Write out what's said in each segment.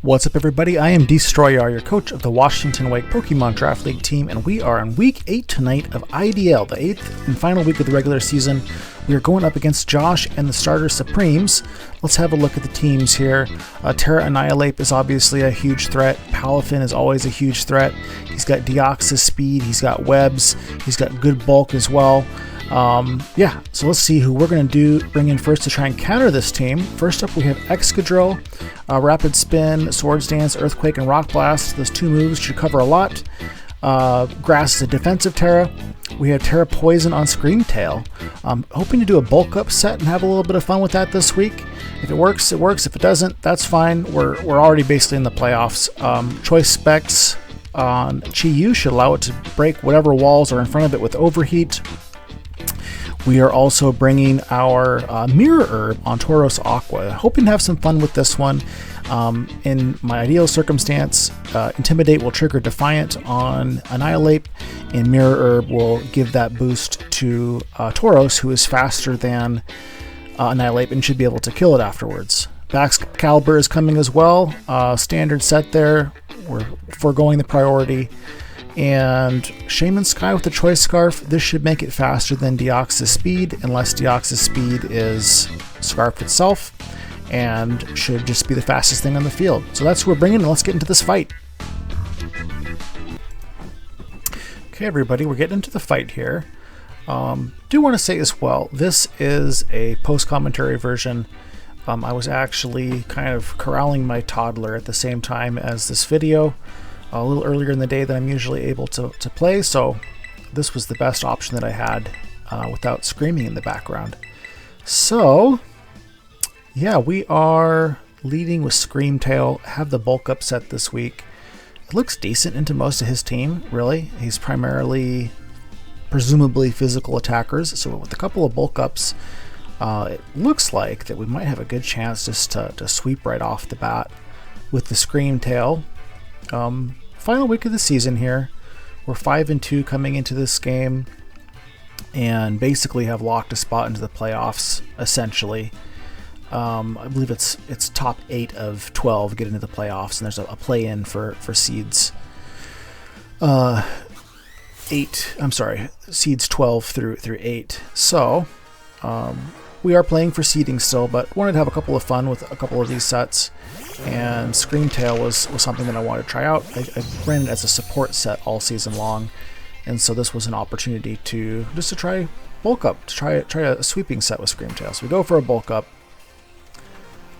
What's up, everybody? I am Destroyer, your coach of the Washington Wake Pokemon Draft League team, and we are on Week 8 tonight of IDL, the 8th and final week of the regular season. We are going up against Josh and the Starter Supremes. Let's have a look at the teams here. Terra Annihilate is obviously a huge threat. Paldean is always a huge threat. He's got Deoxys speed, he's got webs, he's got good bulk as well. So let's see who we're going to bring in first to try and counter this team. First up, we have Excadrill, Rapid Spin, Swords Dance, Earthquake, and Rock Blast. Those two moves should cover a lot. Grass is a defensive Terra. We have Terra Poison on Screamtail. Hoping to do a bulk up set and have a little bit of fun with that this week. If it works, it works. If it doesn't, that's fine. We're already basically in the playoffs. Choice Specs on Chi-Yu should allow it to break whatever walls are in front of it with Overheat. We are also bringing our Mirror Herb on Tauros Aqua, hoping to have some fun with this one. In my ideal circumstance, Intimidate will trigger Defiant on Annihilate, and Mirror Herb will give that boost to Tauros, who is faster than Annihilate and should be able to kill it afterwards. Baxcalibur is coming as well. Standard set there. We're foregoing the priority. And Shaman Sky with the Choice Scarf. This should make it faster than Deoxys Speed, unless Deoxys Speed is Scarfed itself, and should just be the fastest thing on the field. So that's who we're bringing, and let's get into this fight. Okay, everybody, we're getting into the fight here. Do want to say as well, this is a post-commentary version. I was actually kind of corralling my toddler at the same time as this video, a little earlier in the day than I'm usually able to play, so this was the best option that I had without screaming in the background. So, yeah, we are leading with Screamtail, have the bulk up set this week. It looks decent into most of his team, really. He's primarily, presumably, physical attackers, so with a couple of bulk ups, it looks like that we might have a good chance just to sweep right off the bat with the Screamtail. Final week of the season here. We're 5-2 coming into this game, and basically have locked a spot into the playoffs. Essentially, I believe it's top 8 of 12 get into the playoffs, and there's a play-in for seeds. Seeds 12 through 8. So we are playing for seeding still, but wanted to have a couple of fun with a couple of these sets. And Screamtail was something that I wanted to try out. I ran it as a support set all season long, and so this was an opportunity to try bulk up, to try a sweeping set with Screamtail. So we go for a bulk up.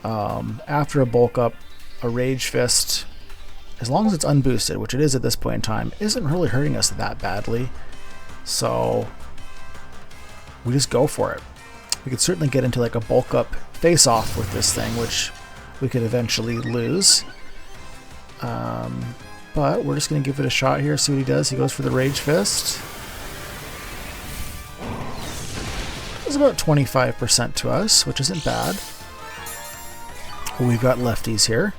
After a bulk up, a Rage Fist, as long as it's unboosted, which it is at this point in time, isn't really hurting us that badly. So we just go for it. We could certainly get into like a bulk up face off with this thing, which we could eventually lose, but we're just going to give it a shot here, see what he does. He goes for the Rage Fist. It's about 25% to us, which isn't bad. We've got lefties here,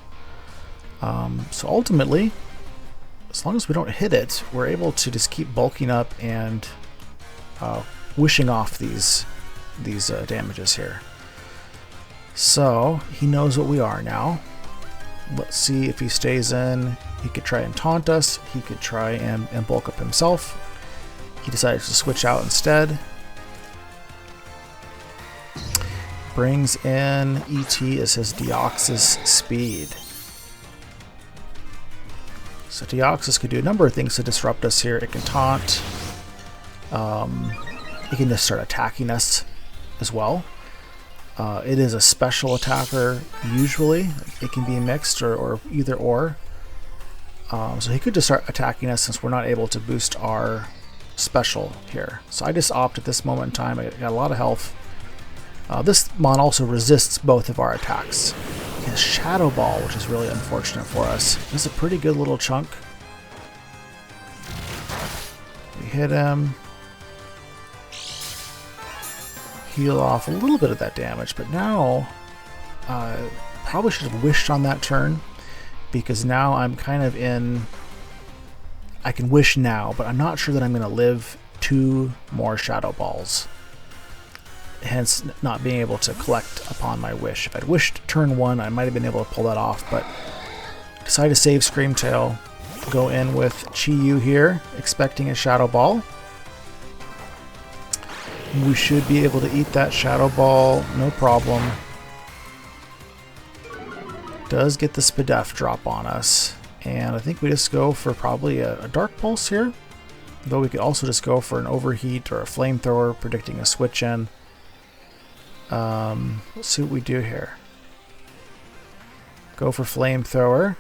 so ultimately, as long as we don't hit it, we're able to just keep bulking up and wishing off these damages here. So he knows what we are now. Let's see if he stays in. He could try and taunt us. He could try and bulk up himself. He decides to switch out instead. Brings in ET as his Deoxys speed. So Deoxys could do a number of things to disrupt us here. It can taunt. It can just start attacking us as well. It is a special attacker usually. It can be mixed or either or. So he could just start attacking us since we're not able to boost our special here. So I just opt at this moment in time. I got a lot of health. This mon also resists both of our attacks. He has Shadow Ball, which is really unfortunate for us. This is a pretty good little chunk. We hit him. Heal off a little bit of that damage, but now probably should have wished on that turn, because now I'm kind of in, I can wish now, but I'm not sure that I'm going to live 2 more Shadow Balls, hence not being able to collect upon my wish. If I'd wished turn 1, I might have been able to pull that off, but Decide to save Screamtail. Go in with Chi-Yu here, expecting a Shadow Ball. We should be able to eat that Shadow Ball, no problem. Does get the Spadef drop on us. And I think we just go for probably a Dark Pulse here. Though we could also just go for an Overheat or a Flamethrower, predicting a switch in. Let's see what we do here. Go for Flamethrower.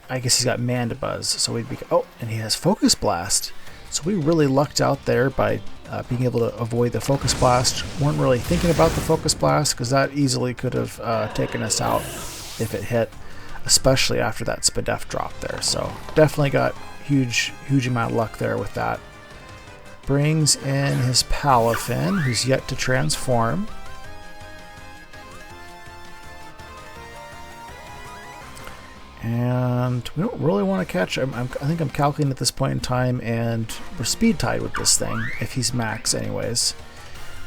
I guess he's got Mandibuzz, so we'd be... Oh, and he has Focus Blast. So we really lucked out there by being able to avoid the Focus Blast. Weren't really thinking about the Focus Blast, because that easily could have taken us out if it hit, especially after that Spadef drop there. So definitely got huge amount of luck there with that. Brings in his Palafin, who's yet to transform. And we don't really want to catch him. I think I'm calculating at this point in time, and we're speed tied with this thing, if he's max anyways.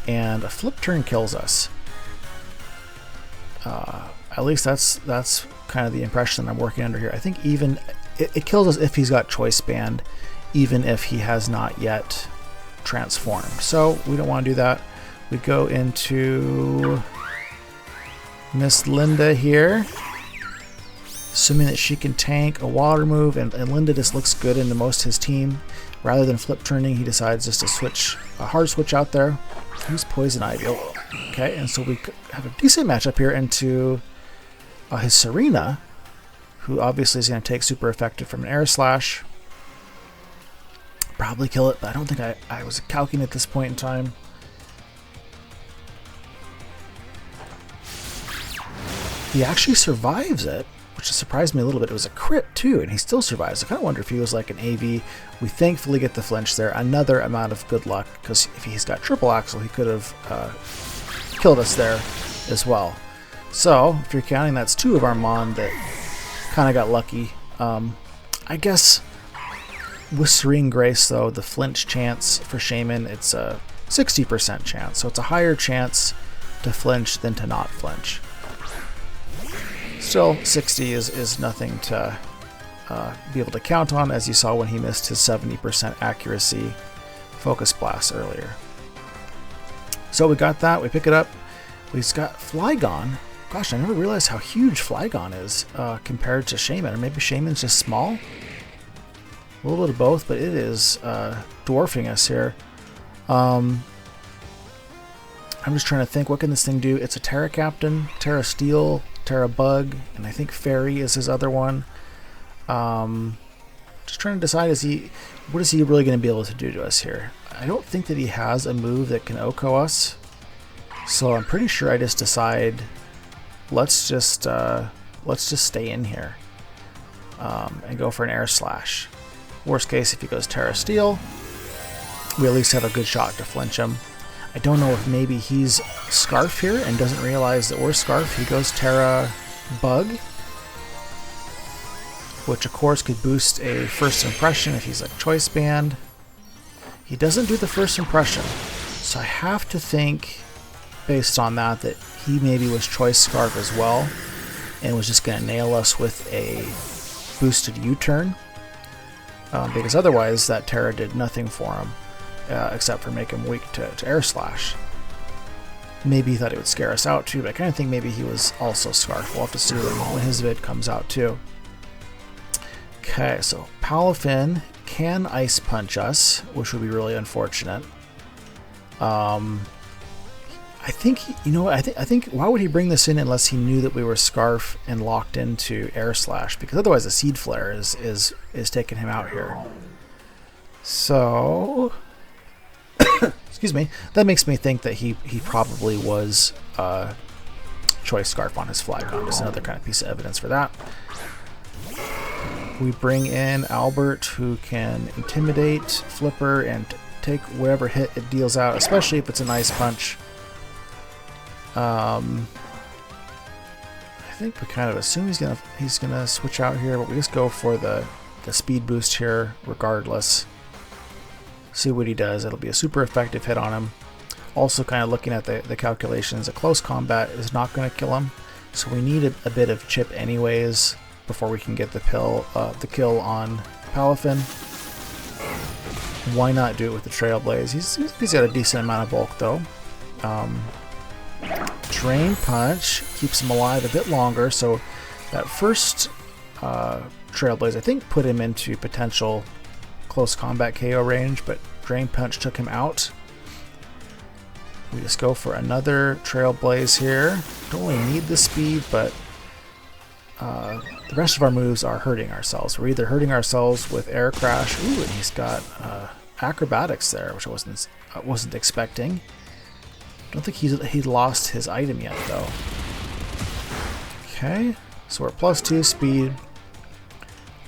And a flip turn kills us. At least that's kind of the impression that I'm working under here. I think even it kills us if he's got Choice Band, even if he has not yet transformed. So we don't want to do that. We go into Miss Linda here, assuming that she can tank a water move, and Linda just looks good into most of his team. Rather than flip turning, he decides just to switch a hard switch out there. Use Poison Ivy. Okay, and so we have a decent matchup here into his Serena, who obviously is going to take super effective from an Air Slash. Probably kill it, but I don't think I was calculating at this point in time. He actually survives it, which surprised me a little bit. It was a crit too, and he still survives. I kind of wonder if he was like an AV. We thankfully get the flinch there. Another amount of good luck, because if he's got triple axle, he could have killed us there as well. So if you're counting, that's two of our Mon that kind of got lucky. I guess with Serene Grace though, the flinch chance for Shaman, it's a 60% chance. So it's a higher chance to flinch than to not flinch. Still, 60 is nothing to be able to count on, as you saw when he missed his 70% accuracy Focus Blast earlier. So we got that, we pick it up. We've got Flygon. Gosh, I never realized how huge Flygon is compared to Shaman. Or maybe Shaman's just small? A little bit of both, but it is dwarfing us here. I'm just trying to think, what can this thing do? It's a Terra Captain, Terra Steel, Terra Bug, and I think Fairy is his other one. Just trying to decide, what is he really going to be able to do to us here? I don't think that he has a move that can OHKO us, so I'm pretty sure I just decide, let's just stay in here and go for an Air Slash. Worst case, if he goes Terra Steel, we at least have a good shot to flinch him. I don't know if maybe he's Scarf here and doesn't realize that we're Scarf. He goes Terra Bug, which of course could boost a first impression if he's like Choice Band. He doesn't do the first impression, so I have to think, based on that he maybe was Choice Scarf as well and was just going to nail us with a boosted U-turn, because otherwise that Terra did nothing for him. Except for make him weak to Air Slash. Maybe he thought it would scare us out too, but I kind of think maybe he was also Scarf. We'll have to see when his vid comes out too. Okay, so Palafin can Ice Punch us, which would be really unfortunate. I think, I think why would he bring this in unless he knew that we were Scarf and locked into Air Slash? Because otherwise the Seed Flare is taking him out here. So... excuse me, that makes me think that he probably was Choice Scarf on his Flygon. Just another kind of piece of evidence for that. We bring in Albert, who can Intimidate, Flipper, and take whatever hit it deals out, especially if it's an Ice Punch. I think we kind of assume he's gonna switch out here, but we just go for the speed boost here regardless. See what he does. It'll be a super effective hit on him. Also kind of looking at the calculations, a close combat is not going to kill him, so we need a bit of chip anyways before we can get the kill on Palafin. Why not do it with the Trailblaze? He's got a decent amount of bulk though. Drain Punch keeps him alive a bit longer, so that first Trailblaze I think put him into potential close combat KO range, but Drain Punch took him out. We just go for another Trailblaze here. Don't really need the speed, but the rest of our moves are hurting ourselves. We're either hurting ourselves with Air Crash. Ooh, and he's got Acrobatics there, which I wasn't expecting. Don't think he lost his item yet, though. Okay, so we're +2 speed.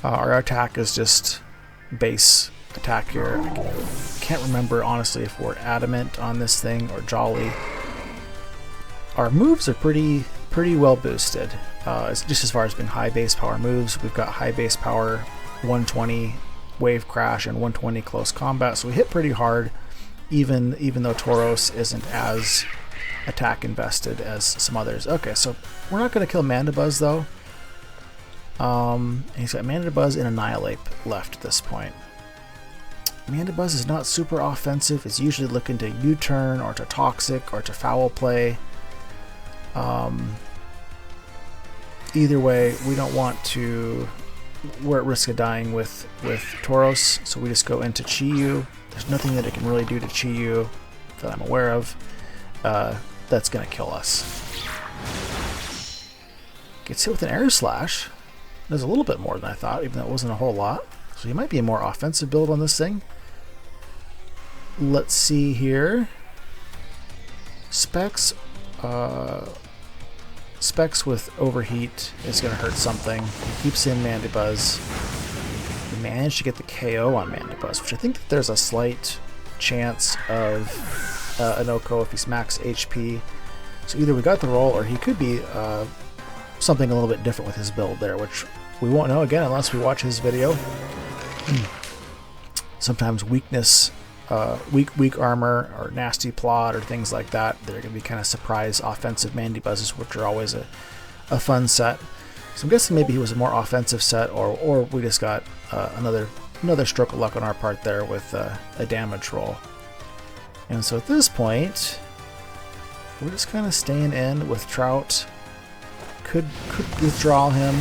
Our attack is just base attack here. I can't remember, honestly, if we're Adamant on this thing or Jolly. Our moves are pretty well boosted. Just as far as being high base power moves, we've got high base power, 120 Wave Crash, and 120 Close Combat, so we hit pretty hard, even though Tauros isn't as attack invested as some others. Okay, so we're not going to kill Mandibuzz though. He's got Mandibuzz and Annihilate left at this point. Mandibuzz is not super offensive. It's usually looking to U-turn or to Toxic or to Foul Play. Either way, we don't want to... We're at risk of dying with Tauros, so we just go into Chi-Yu. There's nothing that it can really do to Chi-Yu that I'm aware of. That's going to kill us. Gets hit with an Air Slash. Does a little bit more than I thought, even though it wasn't a whole lot. So he might be a more offensive build on this thing. Let's see here. Specs with Overheat is going to hurt something. He keeps in Mandibuzz. We managed to get the KO on Mandibuzz, which I think that there's a slight chance of an OHKO if he's max HP. So either we got the roll, or he could be something a little bit different with his build there, which we won't know again unless we watch his video. Sometimes weakness, weak armor, or nasty plot, or things like that, they're going to be kind of surprise offensive Mandibuzzes, which are always a fun set. So I'm guessing maybe he was a more offensive set, or we just got another stroke of luck on our part there with a damage roll. And so at this point, we're just kind of staying in with Trout. Could withdraw him,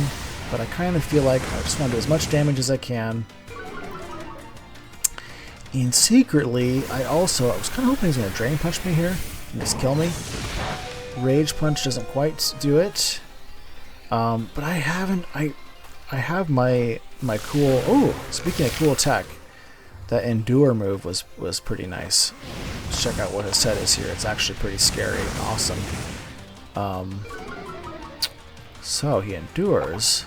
but I kind of feel like I just want to do as much damage as I can. And secretly, I was kind of hoping he was going to Drain Punch me here and just kill me. Rage Punch doesn't quite do it. But I have my cool... Oh, speaking of cool tech, that Endure move was pretty nice. Let's check out what his set is here. It's actually pretty scary and awesome. So he endures.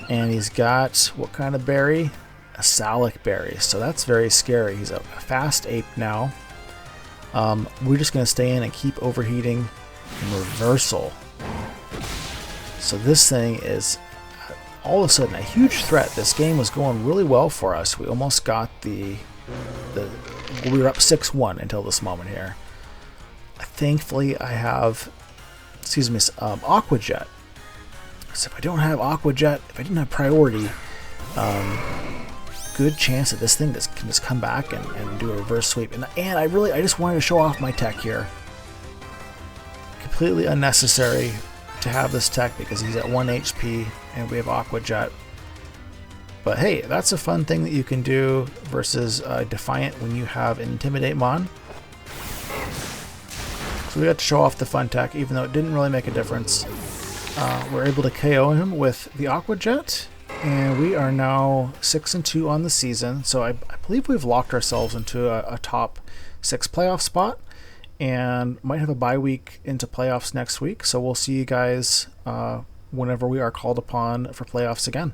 And he's got what kind of berry? A Salic berry. So that's very scary. He's a fast ape now. We're just going to stay in and keep overheating. And Reversal. So this thing is all of a sudden a huge threat. This game was going really well for us. We almost got we were up 6-1 until this moment here. Thankfully I have, Aqua Jet. So if I don't have Aqua Jet, if I didn't have priority, good chance that this thing can just come back and do a reverse sweep. And I just wanted to show off my tech here. Completely unnecessary to have this tech because he's at 1 HP and we have Aqua Jet. But hey, that's a fun thing that you can do versus Defiant when you have Intimidate Mon. So we got to show off the fun tech, even though it didn't really make a difference. We're able to KO him with the Aqua Jet, and we are now 6-2 on the season. So I believe we've locked ourselves into a top 6 playoff spot, and might have a bye week into playoffs next week. So we'll see you guys whenever we are called upon for playoffs again.